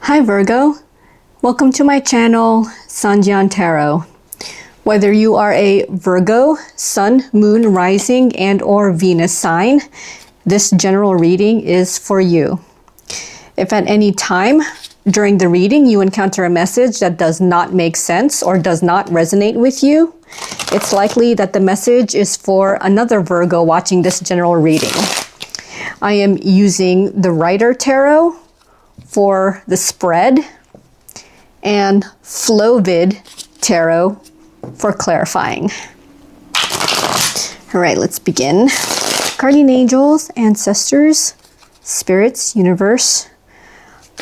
Hi Virgo, welcome to my channel, Sanjian Tarot. Whether you are a Virgo, Sun, Moon, Rising, and or Venus sign, this general reading is for you. If at any time during the reading you encounter a message that does not make sense or does not resonate with you, it's likely that the message is for another Virgo watching this general reading. I am using the Rider Tarot for the spread and Flovid Tarot for clarifying. All right, let's begin. Guardian angels, ancestors, spirits, universe,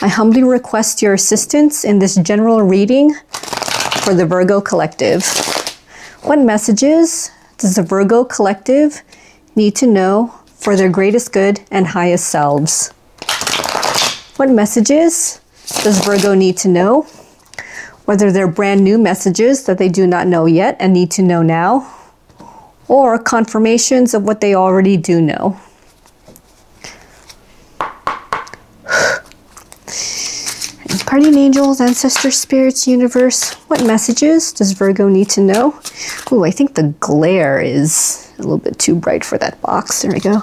I humbly request your assistance in this general reading for the Virgo collective. What messages does the Virgo collective need to know for their greatest good and highest selves? What messages does Virgo need to know? Whether they're brand new messages that they do not know yet and need to know now, or confirmations of what they already do know. Guardian angels, ancestors, spirits, universe, what messages does Virgo need to know? Ooh, I think the glare is a little bit too bright for that box. There we go.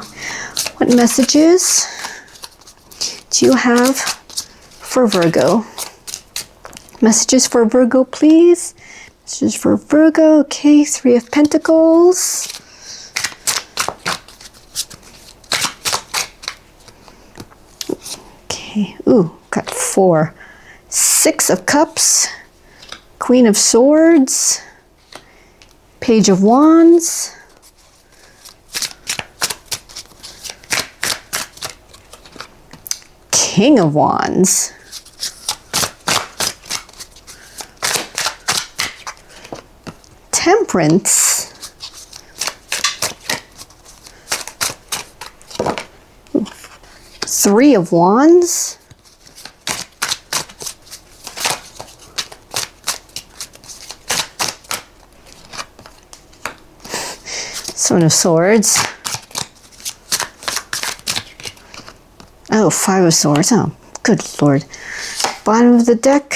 What messages do you have for Virgo? Messages for Virgo, please. Messages for Virgo. Okay, Three of Pentacles. Okay, ooh, got four. Six of Cups. Queen of Swords. Page of Wands. King of Wands. Temperance. Three of Wands. Seven of Swords. Oh, Five of Swords. Oh, good Lord. Bottom of the deck,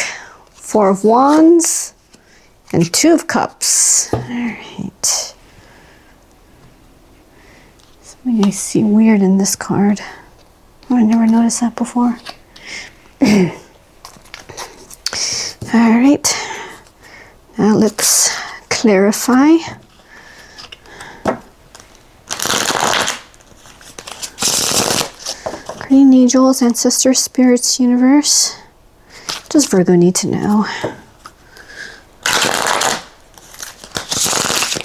Four of Wands, and Two of Cups. All right. Something I see weird in this card. Oh, I never noticed that before. All right. Now let's clarify. Guardian angels, ancestors, spirits, universe. What does Virgo need to know?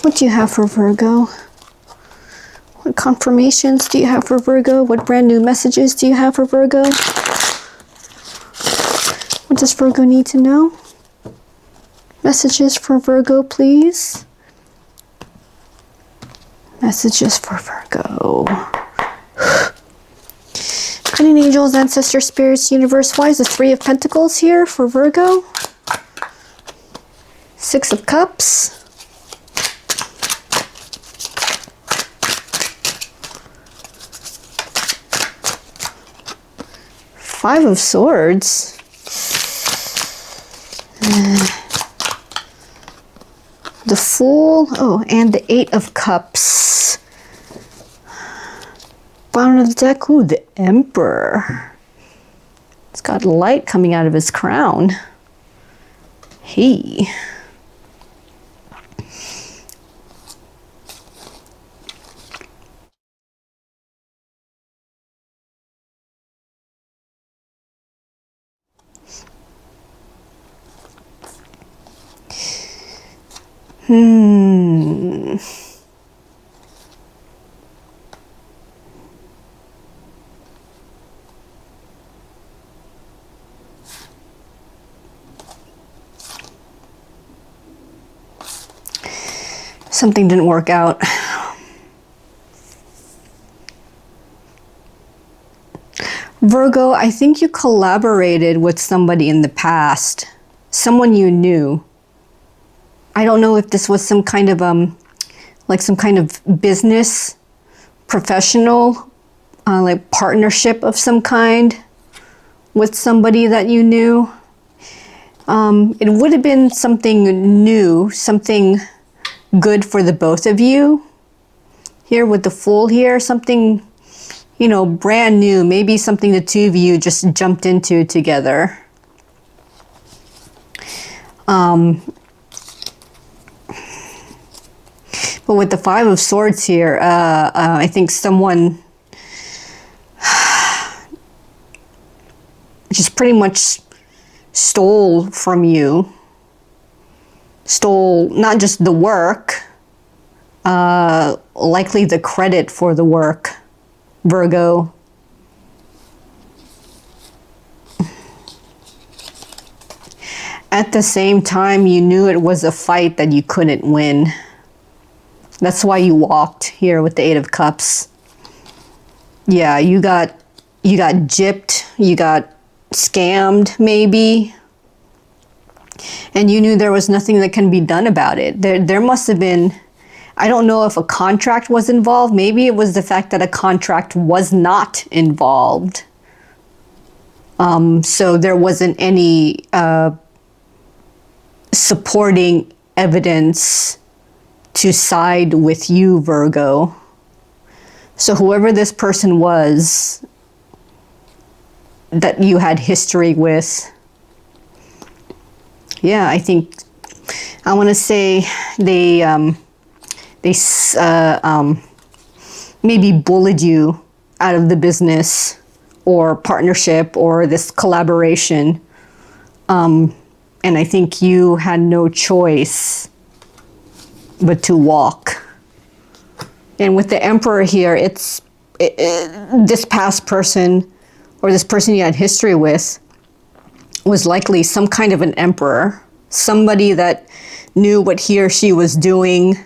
What do you have for Virgo? What confirmations do you have for Virgo? What brand new messages do you have for Virgo? What does Virgo need to know? Messages for Virgo, please. Messages for Virgo. Guardian angels, ancestors, spirits, universe. Why is the Three of Pentacles here for Virgo? Six of Cups. Five of Swords. The Fool. Oh, and the Eight of Cups. Bottom of the deck. Ooh, the Emperor. It's got light coming out of his crown. Hey. Something didn't work out. Virgo, I think you collaborated with somebody in the past. Someone you knew. I don't know if this was some kind of like some kind of business, professional, like partnership of some kind, with somebody that you knew. It would have been something new, something good for the both of you. Here with the Fool here, something, you know, brand new, maybe something the two of you just jumped into together. But with the Five of Swords here, I think someone just pretty much stole from you. Stole not just the work, likely the credit for the work, Virgo. At the same time, you knew it was a fight that you couldn't win. That's why you walked here with the Eight of Cups. Yeah, you got gypped, you got scammed maybe. And you knew there was nothing that can be done about it. There must have been, I don't know if a contract was involved. Maybe it was the fact that a contract was not involved. So there wasn't any supporting evidence to side with you, Virgo. So whoever this person was that you had history with, yeah, I think, I want to say they maybe bullied you out of the business or partnership or this collaboration. And I think you had no choice but to walk. And with the Emperor here, this past person or this person you had history with was likely some kind of an emperor, somebody that knew what he or she was doing.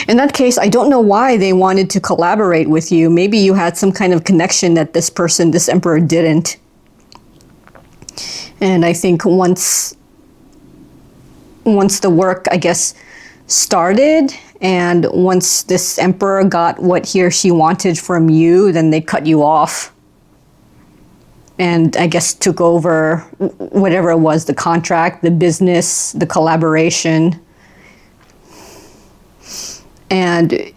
In that case, I don't know why they wanted to collaborate with you. Maybe you had some kind of connection that this person, this emperor, didn't. And I think once the work, I guess, started, and once this emperor got what he or she wanted from you, then they cut you off. And I guess took over whatever it was, the contract, the business, the collaboration. And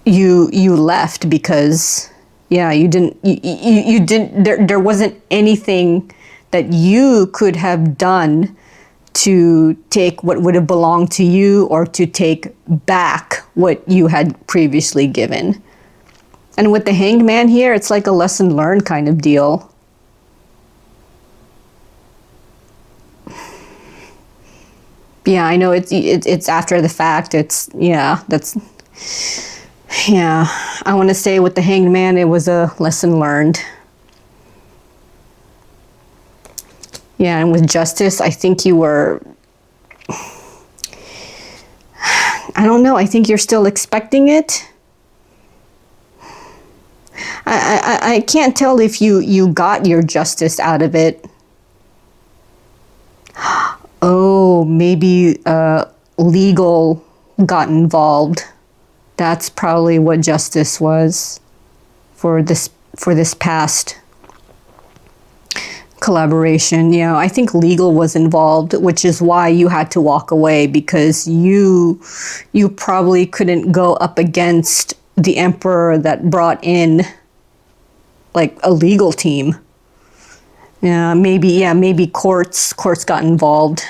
you left because, yeah, you didn't, there wasn't anything that you could have done to take what would have belonged to you or to take back what you had previously given. And with the Hanged Man here, it's like a lesson learned kind of deal. Yeah, I know it's after the fact. Yeah, I want to say with the Hanged Man, it was a lesson learned. Yeah, and with Justice, I think you were, I don't know, I think you're still expecting it. I can't tell if you got your justice out of it. Oh, maybe legal got involved. That's probably what justice was for this past collaboration. You know, I think legal was involved, which is why you had to walk away, because you probably couldn't go up against the emperor that brought in like a legal team. Yeah, maybe courts got involved.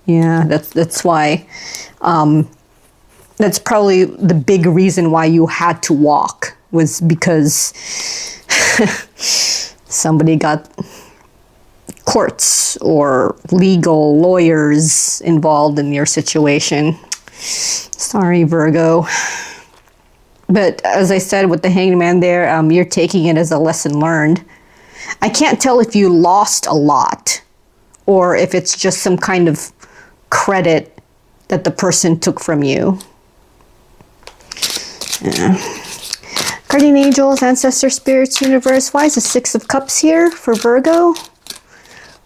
Yeah, that's why. That's probably the big reason why you had to walk, was because somebody got courts or legal lawyers involved in your situation. Sorry, Virgo. But as I said with the Hanged Man there, you're taking it as a lesson learned. I can't tell if you lost a lot or if it's just some kind of credit that the person took from you. Yeah. Guardian Angels, Ancestors, Spirits, Universe. Why is the Six of Cups here for Virgo?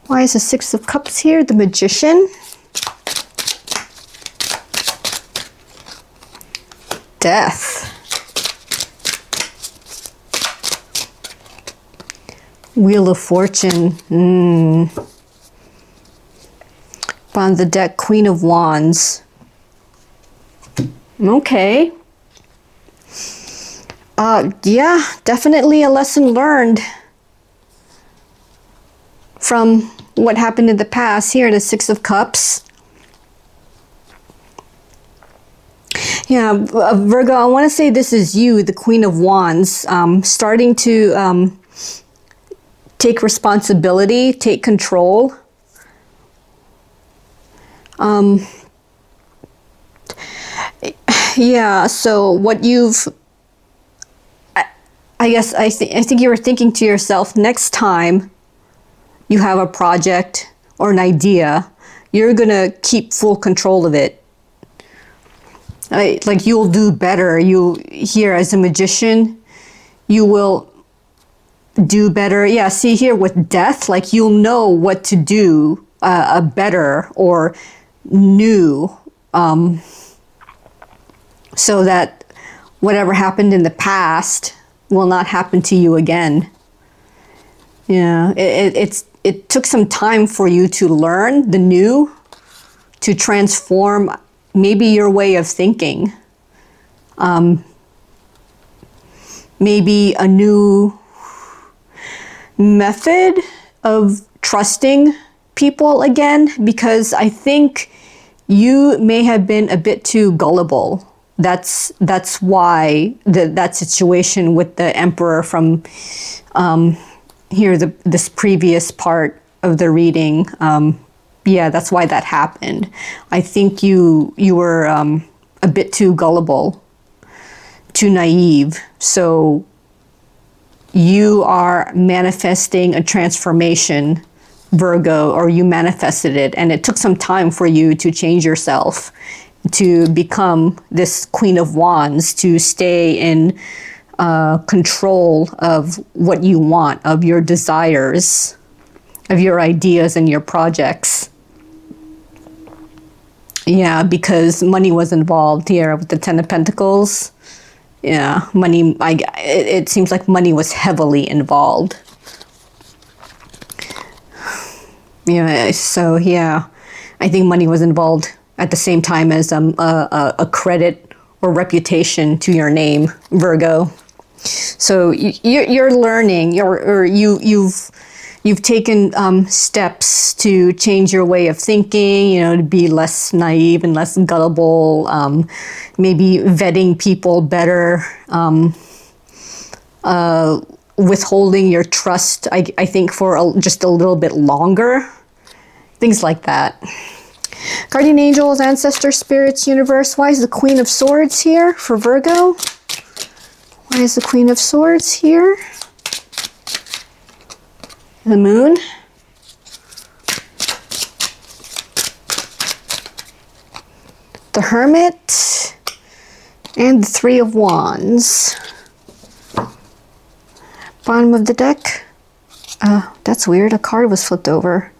Why is the Six of Cups here? The Magician. Death. Wheel of Fortune. On the deck, Queen of Wands. Okay. Yeah, definitely a lesson learned from what happened in the past. Here, the Six of Cups. Yeah, Virgo, I want to say this is you, the Queen of Wands, starting to take responsibility, take control. Yeah, so what you've, I guess I think you were thinking to yourself, next time you have a project or an idea, you're going to keep full control of it. Like you'll do better. You here as a magician, you will do better. Yeah, see here with Death, like you'll know what to do better or new, so that whatever happened in the past will not happen to you again. Yeah, it took some time for you to learn the new, to transform maybe your way of thinking. Maybe a new method of trusting people again, because I think you may have been a bit too gullible. That's why that situation with the Emperor from here, this previous part of the reading, yeah, that's why that happened. I think you were a bit too gullible, too naive. So you are manifesting a transformation, Virgo, or you manifested it, and it took some time for you to change yourself, to become this Queen of Wands, to stay in control of what you want, of your desires, of your ideas and your projects. Yeah, because money was involved here with the Ten of Pentacles. Yeah, money, it seems like money was heavily involved. Yeah, so yeah, I think money was involved at the same time as a credit or reputation to your name, Virgo. So you're learning, you've taken steps to change your way of thinking, you know, to be less naive and less gullible, maybe vetting people better, withholding your trust, I think, for just a little bit longer. Things like that. Guardian angels, ancestor spirits, universe. Why is the Queen of Swords here for Virgo? Why is the Queen of Swords here? The Moon. The Hermit. And the Three of Wands. Bottom of the deck. That's weird. A card was flipped over.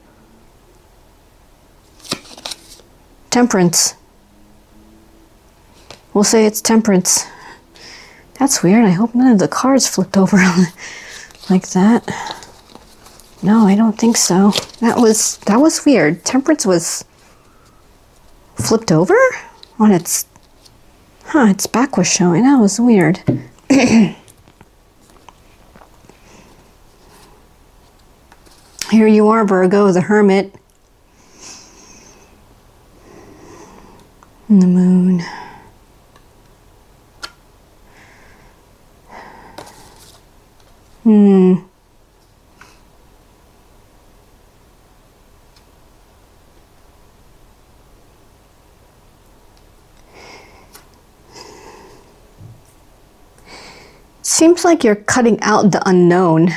Temperance. We'll say it's Temperance. That's weird. I hope none of the cards flipped over like that. No, I don't think so. That was weird. Temperance was flipped over on its back was showing. That was weird. Here you are, Virgo, the Hermit. And the Moon. Seems like you're cutting out the unknown.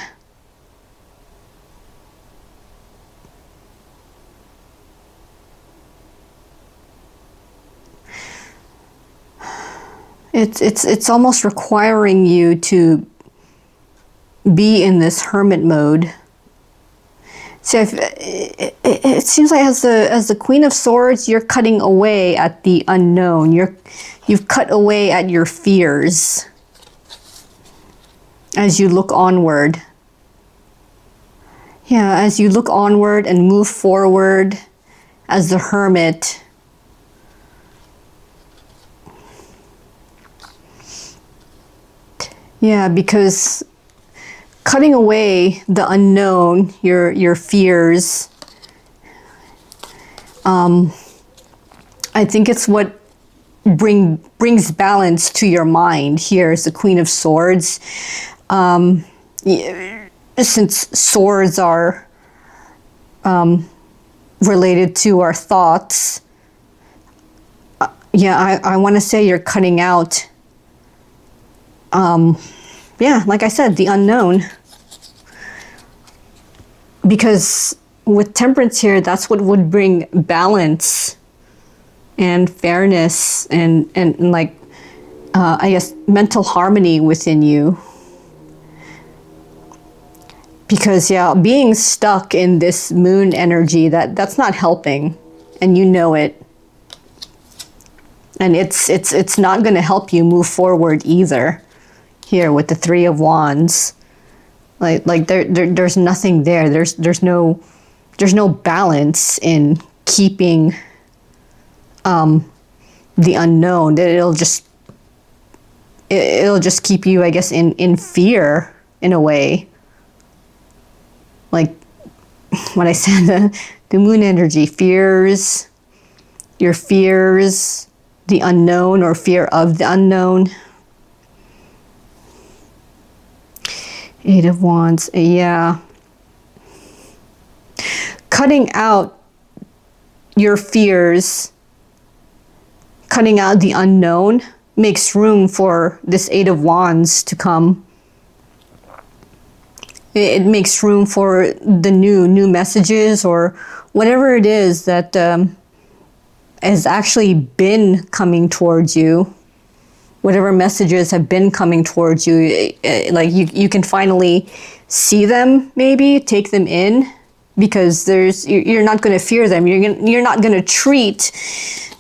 It's almost requiring you to be in this hermit mode. So it seems like as the Queen of Swords, you're cutting away at the unknown. You've cut away at your fears as you look onward. Yeah, as you look onward and move forward as the Hermit, yeah, because cutting away the unknown, your fears, I think it's what brings balance to your mind. Here is the Queen of Swords. Since swords are related to our thoughts, yeah, I want to say you're cutting out, yeah, like I said, the unknown. Because with Temperance here, that's what would bring balance and fairness and like, I guess, mental harmony within you. Because, yeah, being stuck in this moon energy, that's not helping, and you know it. And it's not going to help you move forward either. Here with the Three of Wands, like there's nothing there. There's no balance in keeping the unknown. It'll just keep you, I guess, in fear in a way. Like when I said the moon energy, fears, your fears, the unknown or fear of the unknown. Eight of Wands, yeah. Cutting out your fears, cutting out the unknown makes room for this Eight of Wands to come. It makes room for the new messages or whatever it is that has actually been coming towards you. Whatever messages have been coming towards you, like you can finally see them, maybe take them in, because you're not going to fear them. You're not going to treat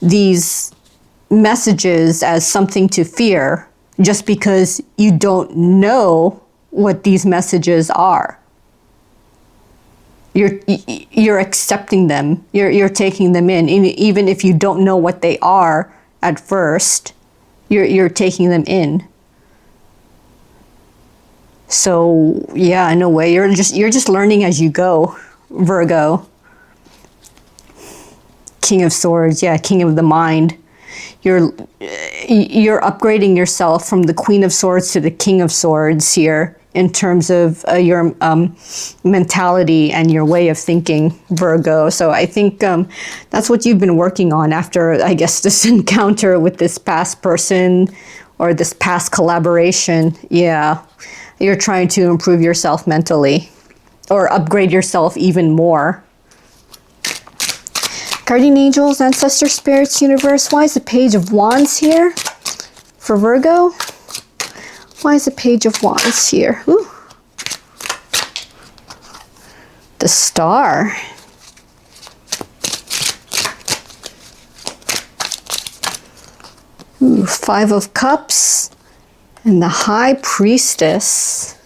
these messages as something to fear just because you don't know what these messages are. You're accepting them. You're taking them in, even if you don't know what they are at first. You're taking them in. So yeah, in a way, you're just learning as you go, Virgo. King of Swords, yeah, King of the Mind. You're upgrading yourself from the Queen of Swords to the King of Swords here in terms of your mentality and your way of thinking, Virgo. So I think that's what you've been working on after, I guess, this encounter with this past person or this past collaboration. Yeah, you're trying to improve yourself mentally or upgrade yourself even more. Guardian Angels, Ancestor Spirits, Universe, why is the Page of Wands here for Virgo? Why is the Page of Wands here? Ooh. The Star. Ooh, Five of Cups. And the High Priestess.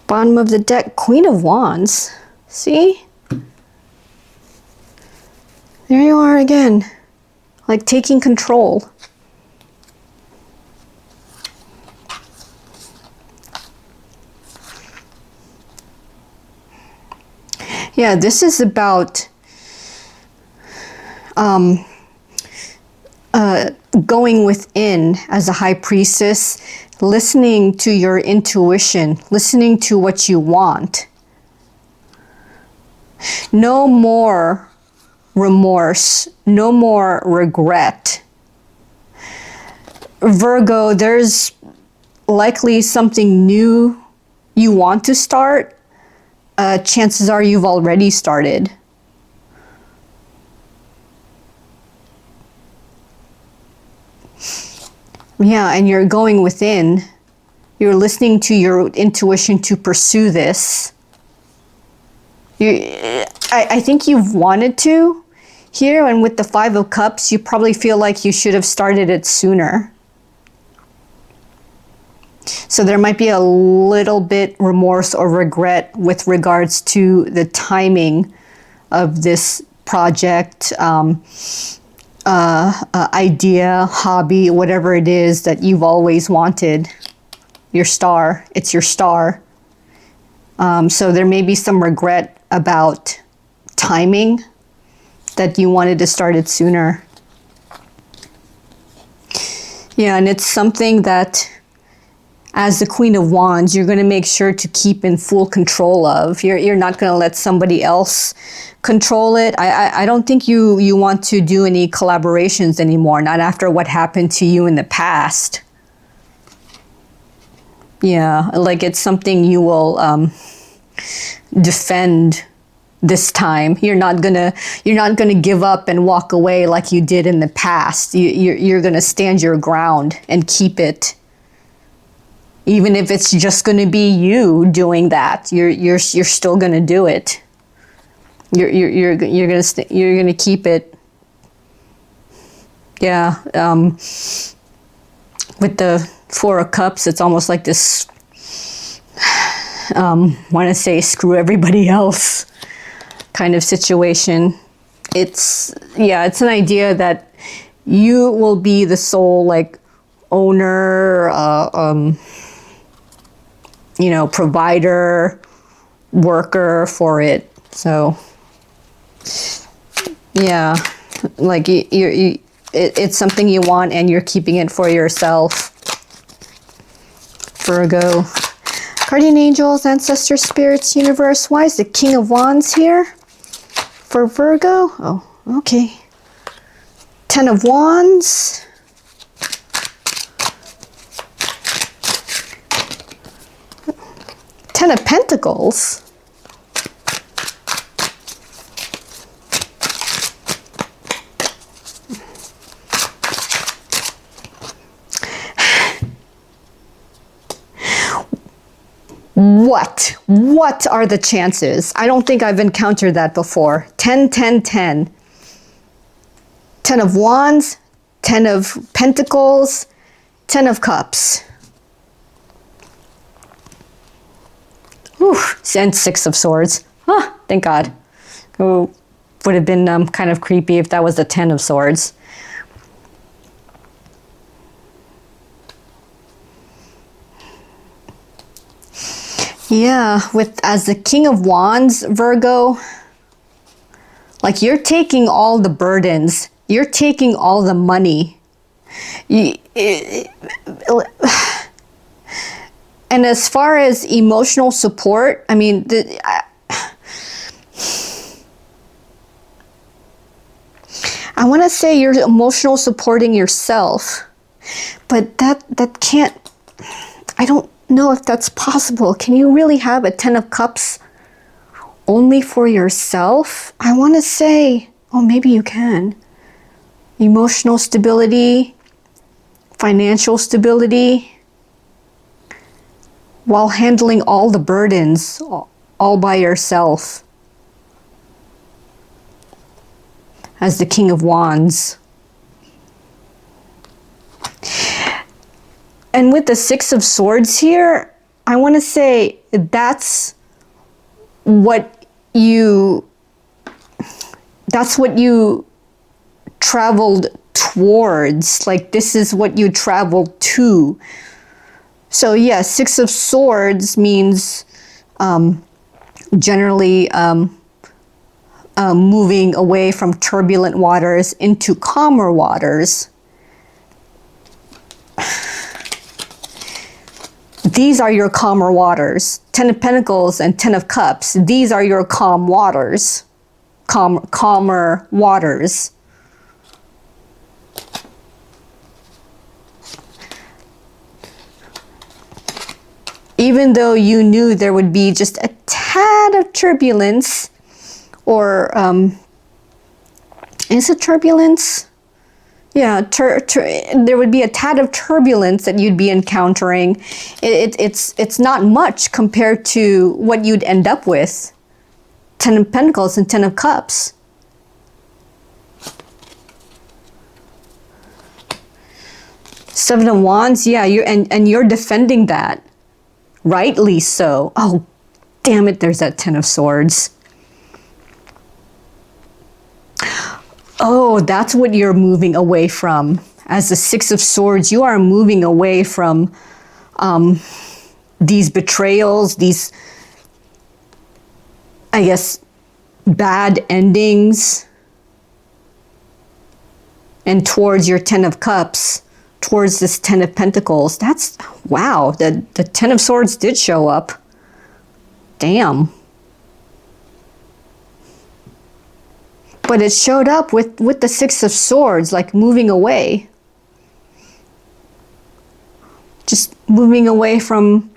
Bottom of the deck, Queen of Wands. See? There you are again. Like taking control. Yeah, this is about going within as a high priestess, listening to your intuition, listening to what you want. No more remorse, no more regret. Virgo, there's likely something new you want to start. Chances are you've already started. Yeah, and you're going within. You're listening to your intuition to pursue this. I think you've wanted to here, and with the Five of Cups, you probably feel like you should have started it sooner. So there might be a little bit remorse or regret with regards to the timing of this project, idea, hobby, whatever it is that you've always wanted. Your star, it's your star. So there may be some regret about timing, that you wanted to start it sooner. Yeah, and it's something that, as the Queen of Wands, you're going to make sure to keep in full control of. You're not going to let somebody else control it. I don't think you want to do any collaborations anymore, not after what happened to you in the past. Yeah, like it's something you will defend this time. You're not gonna give up and walk away like you did in the past. You're gonna stand your ground and keep it. Even if it's just going to be you doing that, you're still going to do it. You're going to keep it. Yeah. With the Four of Cups, it's almost like this. Want to say screw everybody else kind of situation. It's an idea that you will be the sole like owner. Provider, worker for it. So, yeah, like it's something you want and you're keeping it for yourself. Virgo. Guardian angels, ancestors, spirits, universe. Why is the King of Wands here for Virgo? Oh, okay. Ten of Wands. Ten of Pentacles. What are the chances? I don't think I've encountered that before. 10, 10, 10. 10 of Wands, 10 of Pentacles, 10 of Cups. Whew, and Six of Swords. Oh, thank God. Oh, would have been kind of creepy if that was the 10 of Swords. Yeah, as the King of Wands, Virgo, like you're taking all the burdens. You're taking all the money. And as far as emotional support, I mean, I want to say you're emotional supporting yourself, but that can't, I don't know if that's possible. Can you really have a 10 of Cups only for yourself? I want to say, oh, maybe you can. Emotional stability, financial stability, while handling all the burdens all by yourself as the King of Wands. And with the Six of Swords here, I want to say that's what you traveled towards. Like this is what you traveled to. So yeah, Six of Swords means generally moving away from turbulent waters into calmer waters. These are your calmer waters. 10 of Pentacles and 10 of Cups. These are your calm waters. Calmer waters. Even though you knew there would be just a tad of turbulence, or is it turbulence? Yeah, there would be a tad of turbulence that you'd be encountering. It's not much compared to what you'd end up with. 10 of Pentacles and 10 of Cups. Seven of Wands, yeah, and you're defending that. Rightly so. Oh, damn it, there's that Ten of Swords. Oh, that's what you're moving away from. As the Six of Swords, you are moving away from these betrayals, these, I guess, bad endings, and towards your Ten of Cups, towards this Ten of Pentacles. That's, wow, the Ten of Swords did show up. Damn. But it showed up with the Six of Swords, like moving away. Just moving away from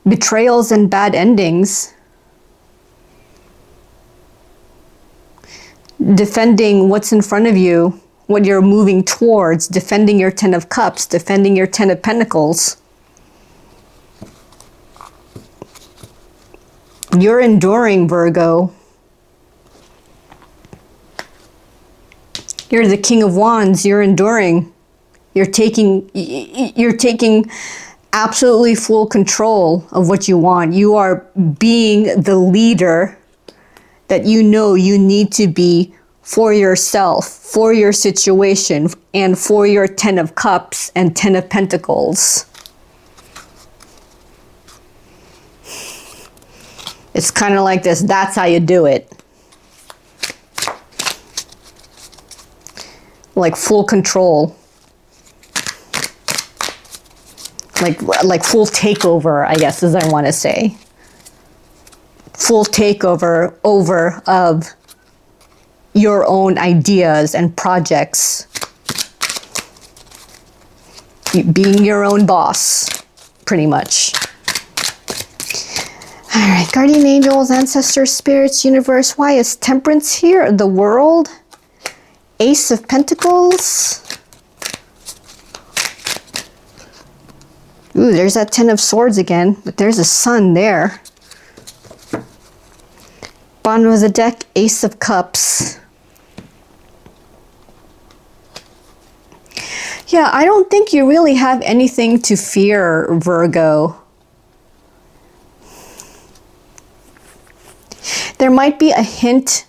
betrayals and bad endings. Defending what's in front of you, what you're moving towards, defending your Ten of Cups, defending your Ten of Pentacles. You're enduring, Virgo. You're the King of Wands. You're enduring. You're taking absolutely full control of what you want. You are being the leader that you know you need to be for yourself, for your situation, and for your Ten of Cups and Ten of Pentacles. It's kind of like this. That's how you do it. Like full control. Like full takeover, I guess, as I want to say. Full takeover over of your own ideas and projects. Being your own boss, pretty much. All right, guardian angels, ancestors, spirits, universe. Why is Temperance here? The World. Ace of Pentacles. Ooh, there's that Ten of Swords again, but there's a Sun there. Bottom of the deck, Ace of Cups. Yeah, I don't think you really have anything to fear, Virgo. There might be a hint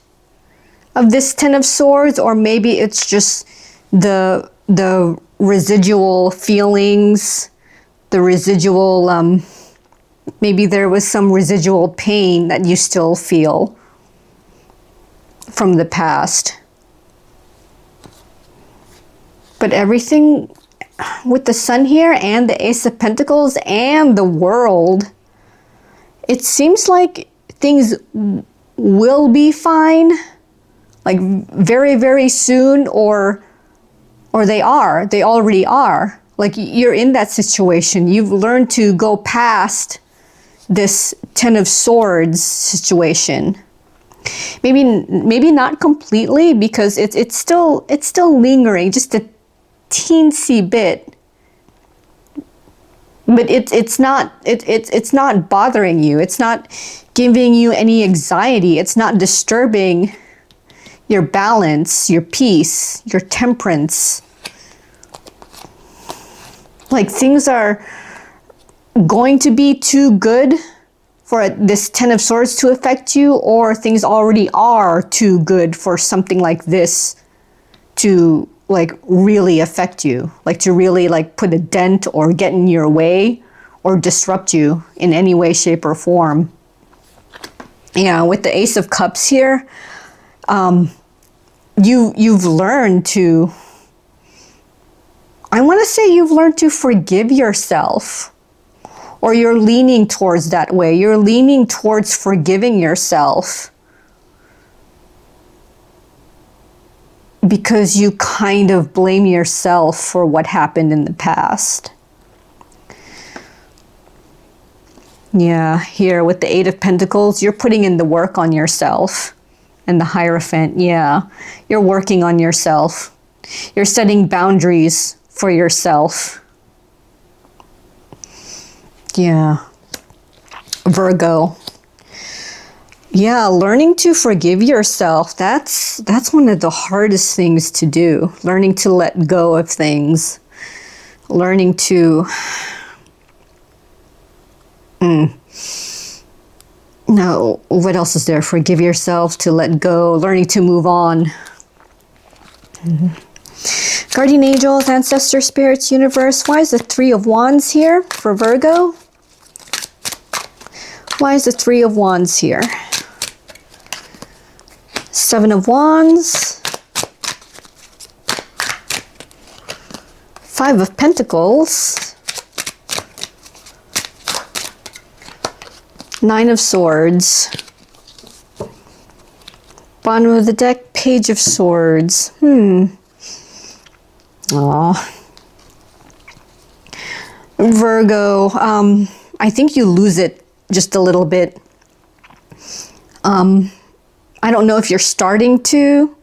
of this Ten of Swords, or maybe it's just the residual feelings, the residual, maybe there was some residual pain that you still feel from the past. But everything with the Sun here and the Ace of Pentacles and the World, it seems like things will be fine, like very, very soon, or they already are. Like you're in that situation. You've learned to go past this Ten of Swords situation. Maybe not completely, because it's still lingering, just a teensy bit. But it's not bothering you. It's not giving you any anxiety. It's not disturbing your balance, your peace, your temperance. Like things are going to be too good for this Ten of Swords to affect you, or things already are too good for something like this to like really affect you, like to really like put a dent or get in your way or disrupt you in any way, shape, or form. Yeah, with the Ace of Cups here, you've learned to, I want to say you've learned to forgive yourself, or you're leaning towards that way. You're leaning towards forgiving yourself because you kind of blame yourself for what happened in the past. Yeah, here with the Eight of Pentacles, you're putting in the work on yourself. And the Hierophant, yeah, you're working on yourself. You're setting boundaries for yourself. Yeah. Virgo. Yeah, learning to forgive yourself, that's one of the hardest things to do. Learning to let go of things. learning to no, what else is there? Forgive yourself, to let go, learning to move on. Guardian angels, ancestor spirits, universe. Why is the Three of Wands here for Virgo? Why is the Three of Wands here? Seven of Wands. Five of Pentacles. Nine of Swords. Bottom of the deck, Page of Swords. Aw. Virgo, I think you lose it just a little bit. I don't know if you're starting to,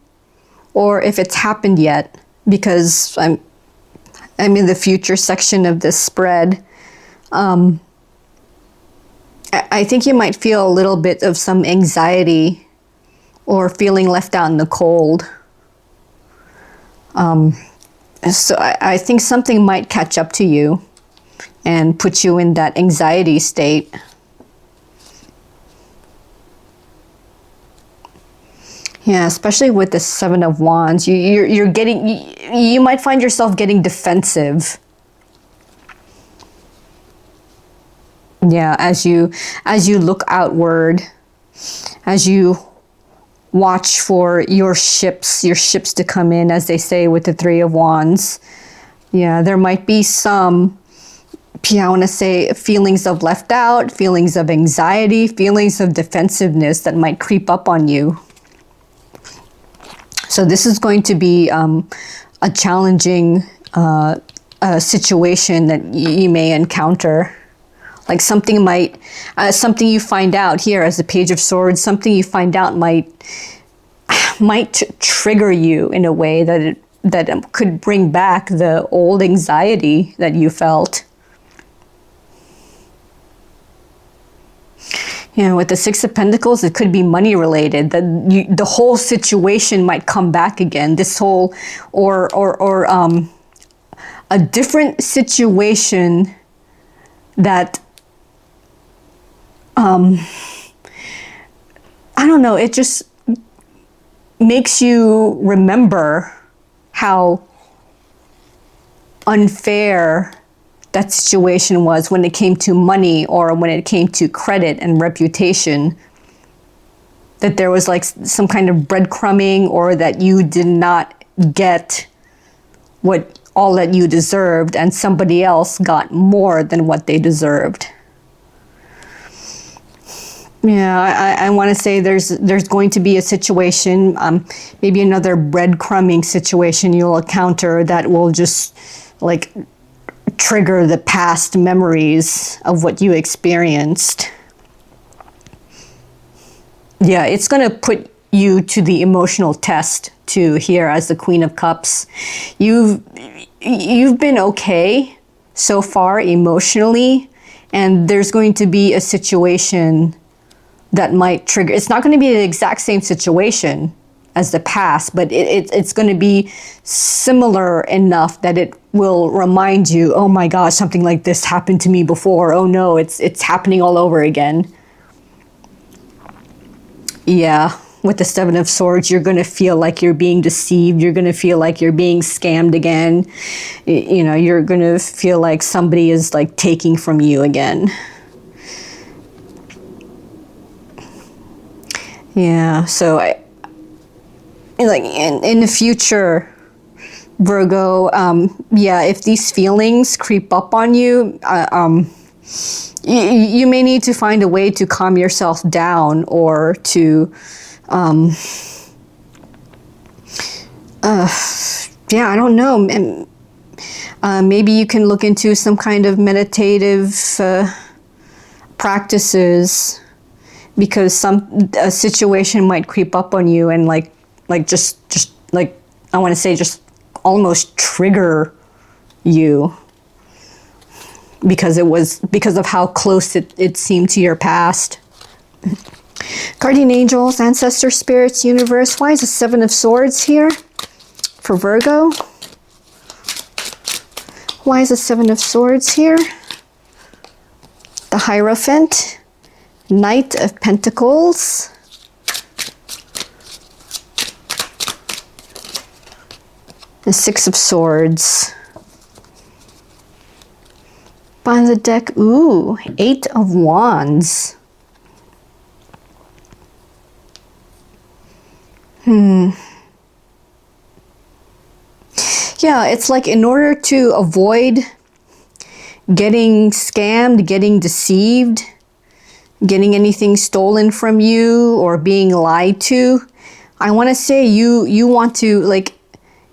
or if it's happened yet, because I'm in the future section of this spread. I think you might feel a little bit of some anxiety or feeling left out in the cold. So I think something might catch up to you and put you in that anxiety state. Yeah, especially with the Seven of Wands, you might find yourself getting defensive. Yeah, as you look outward, as you watch for your ships to come in, as they say with the Three of Wands. Yeah, there might be some, I want to say, feelings of left out, feelings of anxiety, feelings of defensiveness that might creep up on you. So this is going to be a challenging situation that you may encounter. Like something you find out here as the Page of Swords, something you find out might trigger you in a way that could bring back the old anxiety that you felt. You know, with the Six of Pentacles, it could be money related. The whole situation might come back again. This whole, or a different situation that, I don't know, it just makes you remember how unfair that situation was when it came to money, or when it came to credit and reputation. That there was like some kind of breadcrumbing, or that you did not get all that you deserved, and somebody else got more than what they deserved. Yeah, I want to say there's going to be a situation, maybe another breadcrumbing situation you'll encounter that will just like trigger the past memories of what you experienced. Yeah, it's going to put you to the emotional test too here as the Queen of Cups. You've been okay so far emotionally, and there's going to be a situation that might trigger. It's not going to be the exact same situation as the past, but it's going to be similar enough that it will remind you, oh my gosh, something like this happened to me before. Oh no, it's happening all over again. Yeah, with the Seven of Swords, you're going to feel like you're being deceived. You're going to feel like you're being scammed again. You know, you're going to feel like somebody is like taking from you again. Yeah, so in the future, Virgo, yeah, if these feelings creep up on you, you may need to find a way to calm yourself down, or to, yeah, I don't know. Maybe you can look into some kind of meditative practices, because a situation might creep up on you and just like, I want to say, just almost trigger you, because of how close it seemed to your past. Guardian angels, ancestor spirits, universe. Why is the Seven of Swords here for Virgo? Why is the Seven of Swords here? The Hierophant, Knight of Pentacles, the Six of Swords. Bottom of the deck, ooh, Eight of Wands. Yeah, it's like in order to avoid getting scammed, getting deceived, getting anything stolen from you or being lied to, I want to say you want to like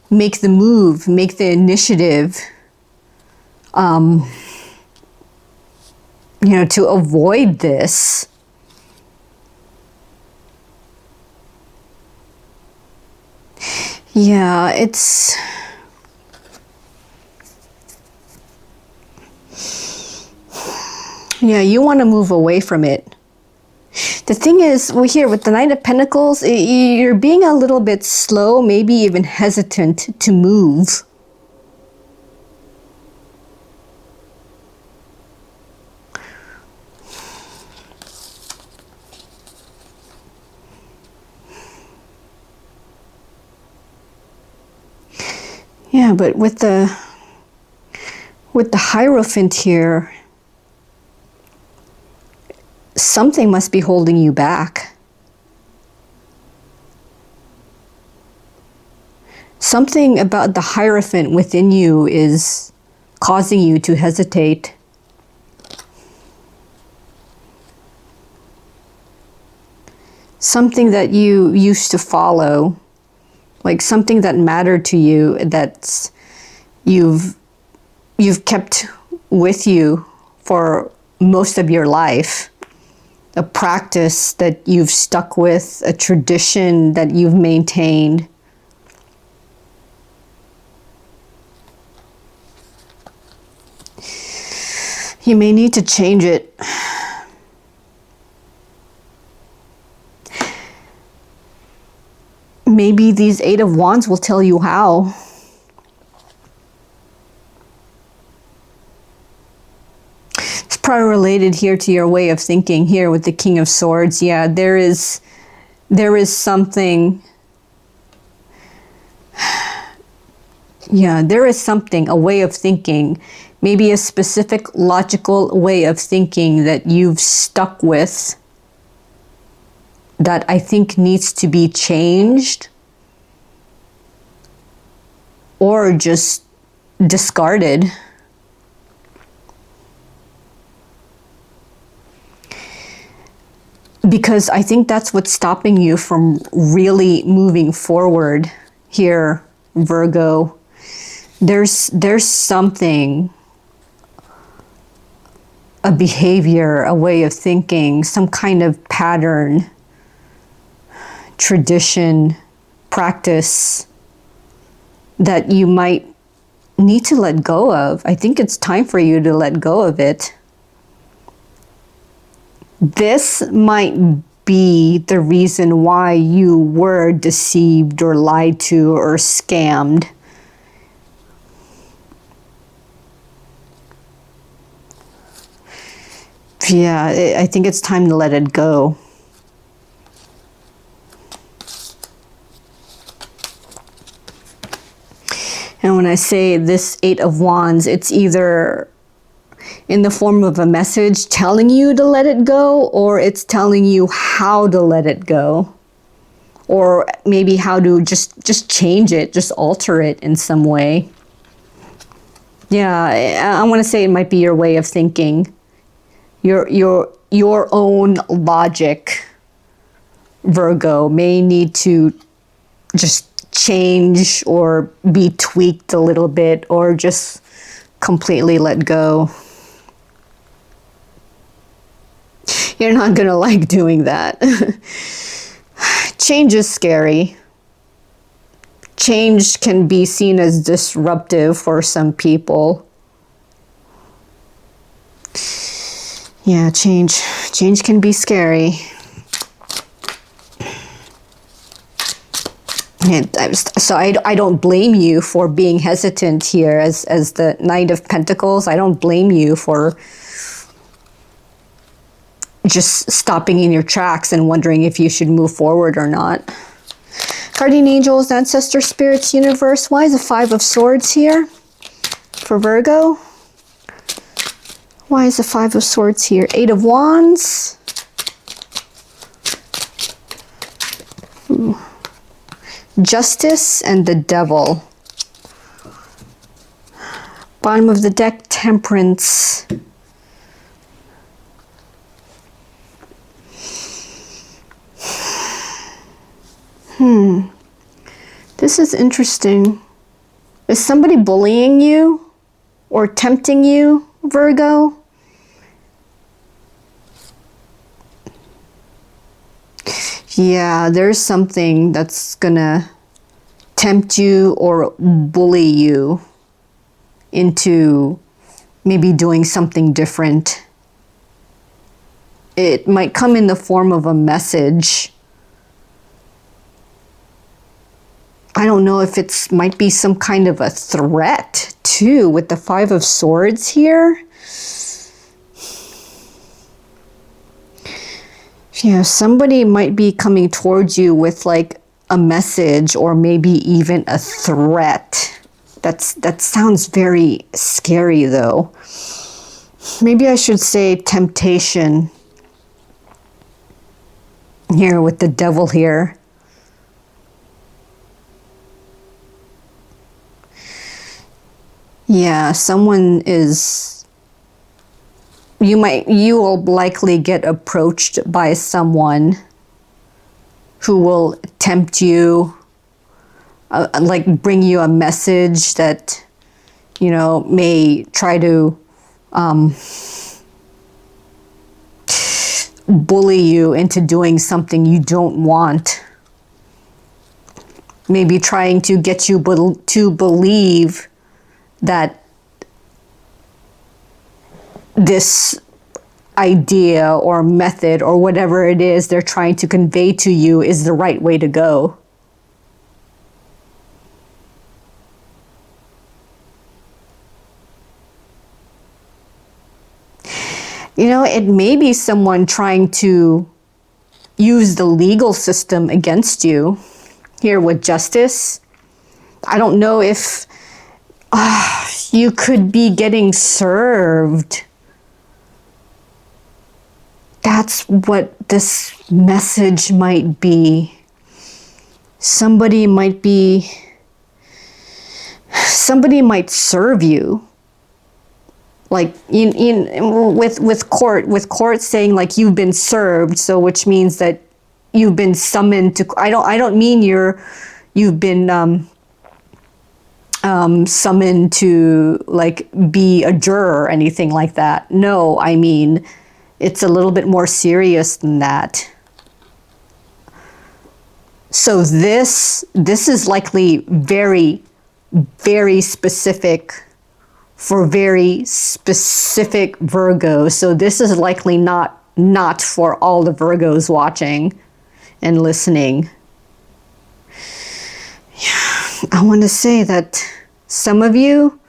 make the move, make the initiative, you know, to avoid this. Yeah, it's... Yeah, you want to move away from it. The thing is, well, here with the Knight of Pentacles, you're being a little bit slow, maybe even hesitant to move. Yeah, but with the Hierophant here, something must be holding you back. Something about the Hierophant within you is causing you to hesitate. Something that you used to follow, like something that mattered to you, that's you've kept with you for most of your life. A practice that you've stuck with, a tradition that you've maintained. You may need to change it. Maybe these Eight of Wands will tell you how. It's probably related here to your way of thinking here with the King of Swords. Yeah, there is something. Yeah, there is something, a way of thinking, maybe a specific logical way of thinking that you've stuck with that I think needs to be changed or just discarded. Because I think that's what's stopping you from really moving forward here, Virgo. There's something, a behavior, a way of thinking, some kind of pattern, tradition, practice that you might need to let go of. I think it's time for you to let go of it. This might be the reason why you were deceived or lied to or scammed. Yeah, I think it's time to let it go. And when I say this Eight of Wands, it's either in the form of a message telling you to let it go, or it's telling you how to let it go. Or maybe how to just change it, just alter it in some way. Yeah, I want to say it might be your way of thinking. Your own logic, Virgo, may need to just change or be tweaked a little bit, or just completely let go. You're not gonna like doing that. Change is scary. Change can be seen as disruptive for some people. Yeah, change can be scary. So I don't blame you for being hesitant here as the Knight of Pentacles. I don't blame you for just stopping in your tracks and wondering if you should move forward or not. Guardian Angels, Ancestor Spirits, Universe. Why is the Five of Swords here for Virgo? Why is the Five of Swords here? Eight of Wands. Ooh. Justice and the Devil. Bottom of the deck, Temperance. This is interesting. Is somebody bullying you or tempting you, Virgo? Yeah, there's something that's gonna tempt you or bully you into maybe doing something different. It might come in the form of a message. I don't know if it's might be some kind of a threat too with the Five of Swords here. Yeah, somebody might be coming towards you with like a message or maybe even a threat. That sounds very scary though. Maybe I should say temptation here with the Devil here. Yeah, someone is, you will likely get approached by someone who will tempt you, like bring you a message that, you know, may try to bully you into doing something you don't want. Maybe trying to get you to believe that this idea or method or whatever it is they're trying to convey to you is the right way to go. You know, it may be someone trying to use the legal system against you here with Justice. I don't know if you could be getting served. That's what this message might be. Somebody might serve you. Like with court saying like you've been served, so which means that you've been summoned to. I don't mean you've been summoned to like be a juror or anything like that. No, I mean it's a little bit more serious than that. So this is likely very, very specific for very specific Virgos. So this is likely not for all the Virgos watching and listening. Yeah, I want to say that some of you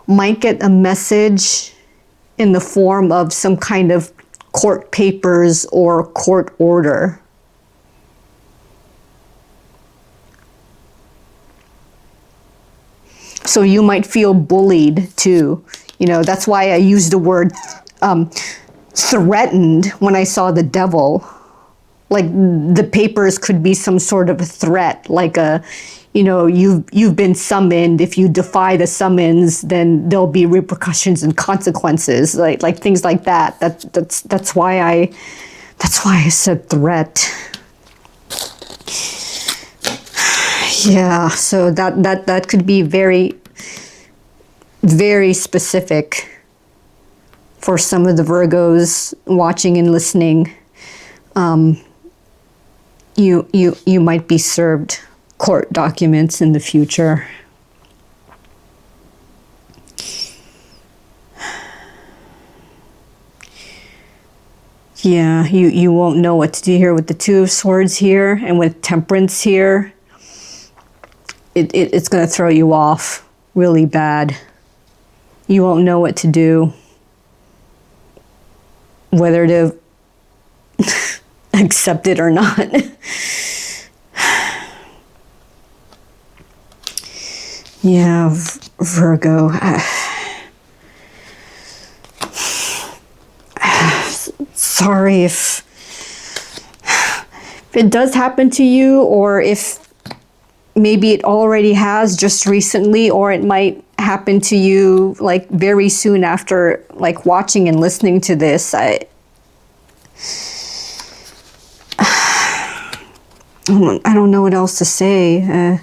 might get a message in the form of some kind of court papers or court order. So you might feel bullied too. You know, that's why I used the word threatened when I saw the Devil. Like the papers could be some sort of a threat, like a, you know, you've been summoned. If you defy the summons, then there'll be repercussions and consequences, like things like that. That's why I said threat. Yeah, so that could be very, very specific for some of the Virgos watching and listening. You might be served court documents in the future. Yeah, you won't know what to do here with the Two of Swords here and with Temperance here. it's going to throw you off really bad. You won't know what to do, whether to accept it or not. Yeah, Virgo. Sorry if it does happen to you, or if maybe it already has just recently, or it might happen to you like very soon after like watching and listening to this. I don't know what else to say.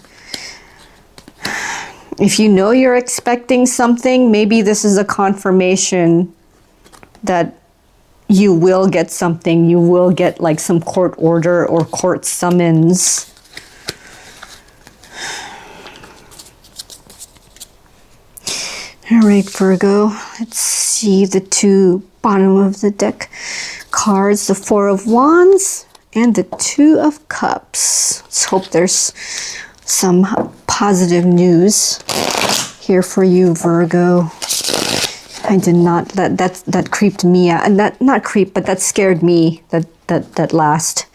If you know you're expecting something, maybe this is a confirmation that you will get something. You will get like some court order or court summons. All right, Virgo, let's see the two bottom of the deck cards, the Four of Wands and the Two of Cups. Let's hope there's some positive news here for you, Virgo. I did not, that creeped me out, and that, not creep, but that scared me, that last,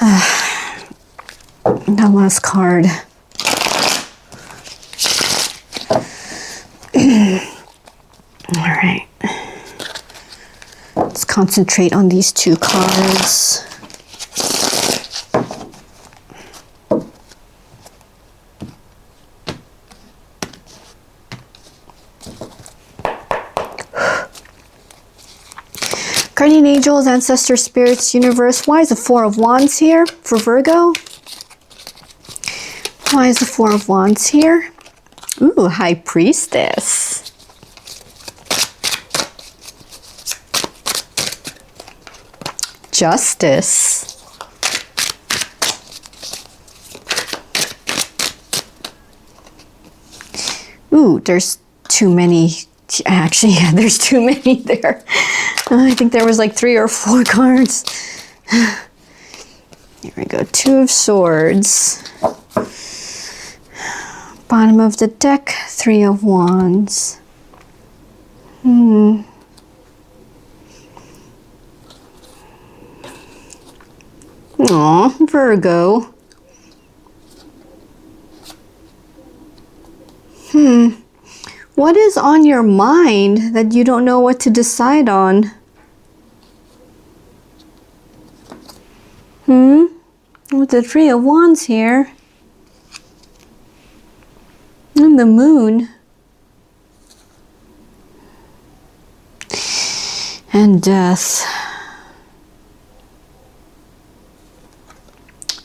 that last card. All right, let's concentrate on these two cards. Guardian angels, ancestors, spirits, universe. Why is the Four of Wands here for Virgo? Why is the Four of Wands here? Ooh, High Priestess. Justice. Ooh, there's too many. Actually, yeah, there's too many there. I think there was like 3 or 4 cards. Here we go. Two of Swords. Bottom of the deck, Three of Wands. Aw, Virgo. What is on your mind that you don't know what to decide on? With the Three of Wands here. And the Moon. And Death.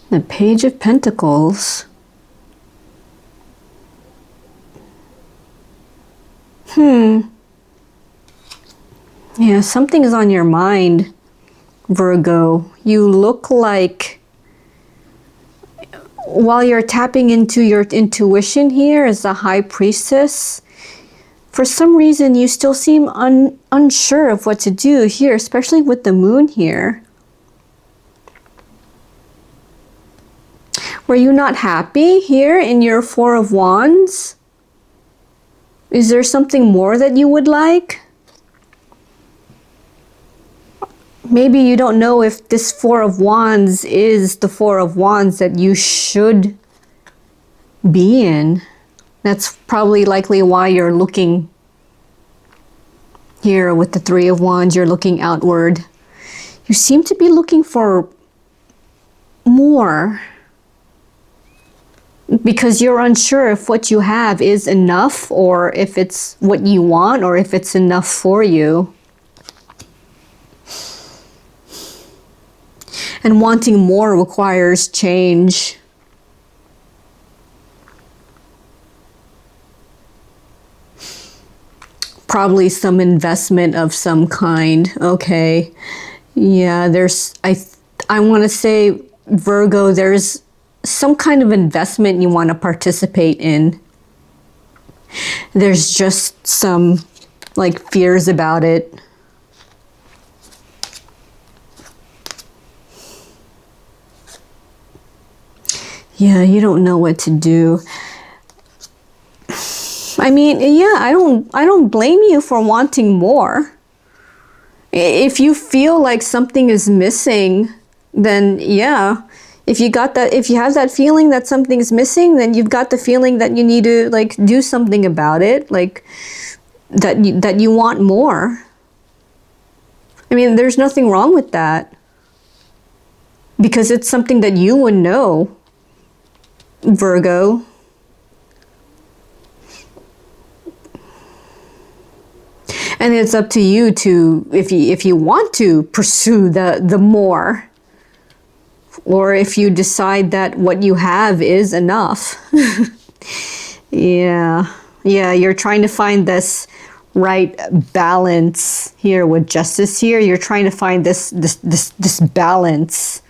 The Page of Pentacles. Yeah, something is on your mind, Virgo. You look like, while you're tapping into your intuition here as the High Priestess, for some reason you still seem unsure of what to do here, especially with the Moon here. Were you not happy here in your Four of Wands? Is there something more that you would like? Maybe you don't know if this Four of Wands is the Four of Wands that you should be in. That's probably likely why you're looking here with the Three of Wands. You're looking outward. You seem to be looking for more, because you're unsure if what you have is enough, or if it's what you want, or if it's enough for you. And wanting more requires change. Probably some investment of some kind. Okay. Yeah, there's, I want to say, Virgo, there's some kind of investment you want to participate in. There's just some like fears about it. Yeah, you don't know what to do. I mean, yeah, I don't blame you for wanting more. If you feel like something is missing, then yeah. If you got that, if you have that feeling that something's missing, then you've got the feeling that you need to like do something about it, like that you want more. I mean, there's nothing wrong with that because it's something that you would know, Virgo. And it's up to you to, if you want to pursue the more, or if you decide that what you have is enough. Yeah, you're trying to find this right balance here with justice here. You're trying to find this balance.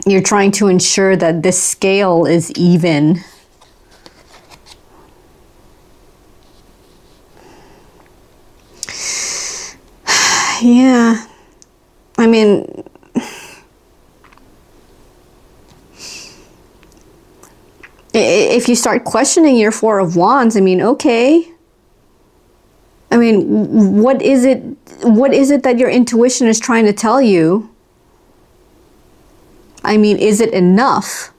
You're trying to ensure that this scale is even. Yeah, I mean, if you start questioning your Four of Wands, I mean, okay. I mean, what is it that your intuition is trying to tell you? I mean, is it enough?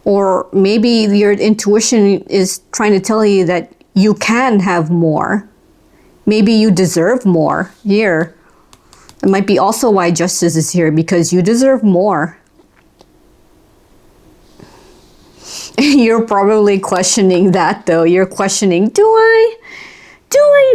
Or maybe your intuition is trying to tell you that you can have more. Maybe you deserve more here. It might be also why justice is here, because you deserve more. You're probably questioning that though. You're questioning, do I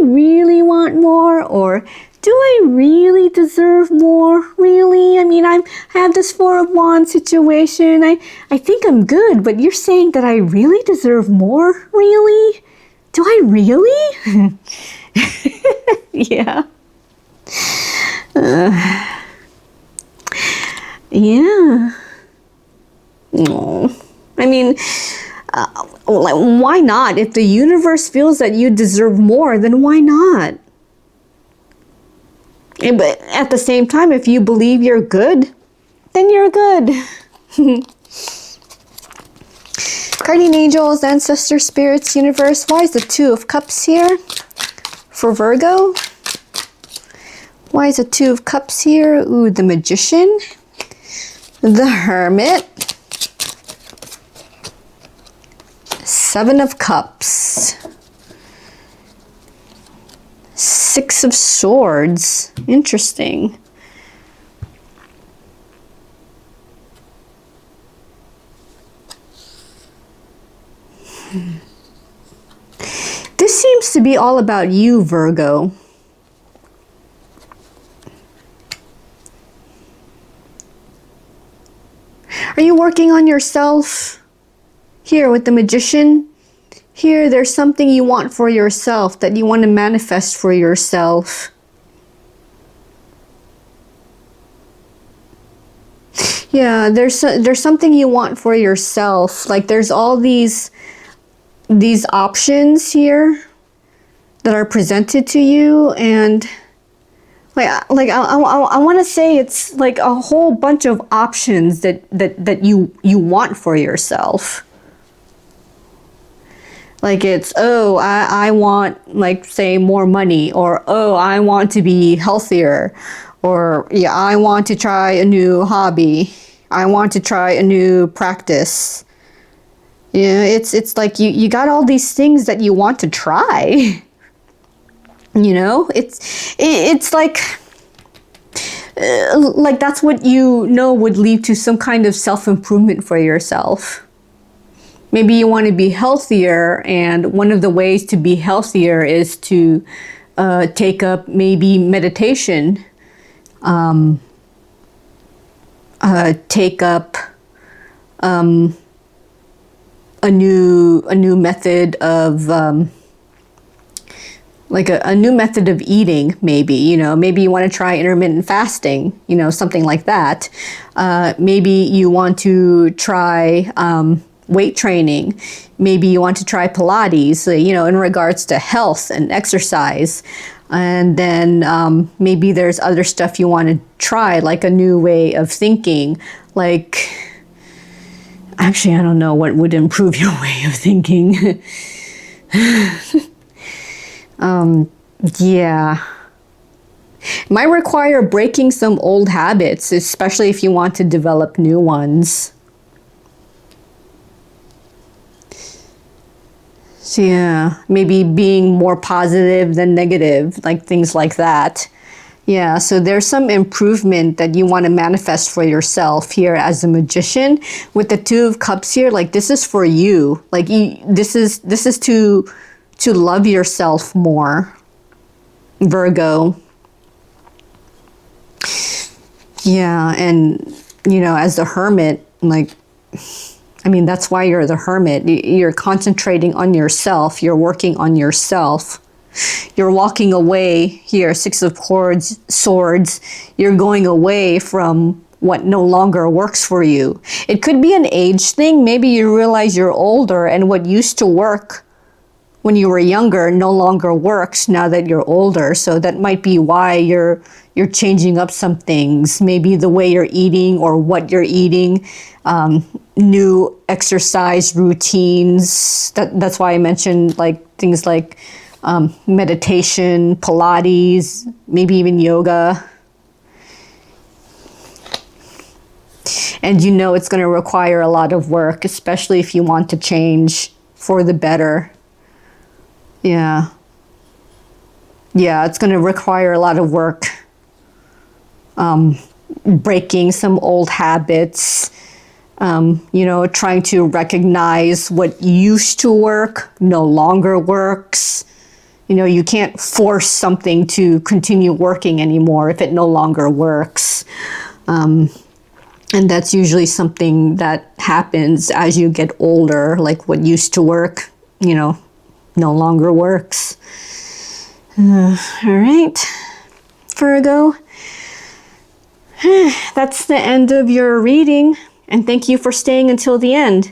really want more? Or do I really deserve more? Really? I mean, I have this Four of Wands situation. I think I'm good, but you're saying that I really deserve more? Really? Do I really? Yeah. Yeah. No. I mean, like, why not? If the universe feels that you deserve more, then why not? But at the same time, if you believe you're good, then you're good. Guardian angels, ancestor spirits, universe. Why is the Two of Cups here for Virgo? Why is the Two of Cups here? Ooh, the Magician, the Hermit, Seven of Cups, Six of Swords. Interesting. This seems to be all about you, Virgo. Are you working on yourself? Here with the Magician, here there's something you want for yourself, that you want to manifest for yourself. Yeah, there's something you want for yourself. Like there's all these options here that are presented to you, and I want to say it's like a whole bunch of options that you want for yourself. Like it's, oh, I want, like, say, more money, or oh, I want to be healthier, or yeah, I want to try a new hobby, I want to try a new practice. Yeah, it's like you got all these things that you want to try. You know, it's like that's what you know would lead to some kind of self-improvement for yourself. Maybe you want to be healthier, and one of the ways to be healthier is to take up maybe meditation, take up a new method of like a new method of eating. Maybe, you know, maybe you want to try intermittent fasting, you know, something like that. Maybe you want to try weight training. Maybe you want to try Pilates, you know, in regards to health and exercise. And then maybe there's other stuff you want to try, like a new way of thinking, like Actually, I don't know what would improve your way of thinking. Yeah. Might require breaking some old habits, especially if you want to develop new ones. So yeah, maybe being more positive than negative, like things like that. Yeah, so there's some improvement that you want to manifest for yourself here as a magician. With the Two of Cups here, like this is for you. Like this is to love yourself more, Virgo. Yeah, and you know, as the Hermit, like, I mean, that's why you're the Hermit. You're concentrating on yourself. You're working on yourself. You're walking away here, Six of Swords. You're going away from what no longer works for you. It could be an age thing. Maybe you realize you're older and what used to work when you were younger no longer works now that you're older. So that might be why you're changing up some things. Maybe the way you're eating or what you're eating, new exercise routines. That's why I mentioned like things like meditation, Pilates, maybe even yoga. And you know it's going to require a lot of work, especially if you want to change for the better. Yeah. Yeah, it's going to require a lot of work. Breaking some old habits. You know, trying to recognize what used to work no longer works. You know, you can't force something to continue working anymore if it no longer works. And that's usually something that happens as you get older, like what used to work, you know, no longer works. All right, Virgo. That's the end of your reading, and thank you for staying until the end.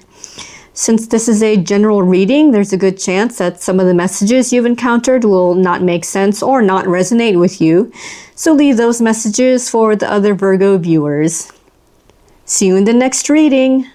Since this is a general reading, there's a good chance that some of the messages you've encountered will not make sense or not resonate with you, so leave those messages for the other Virgo viewers. See you in the next reading.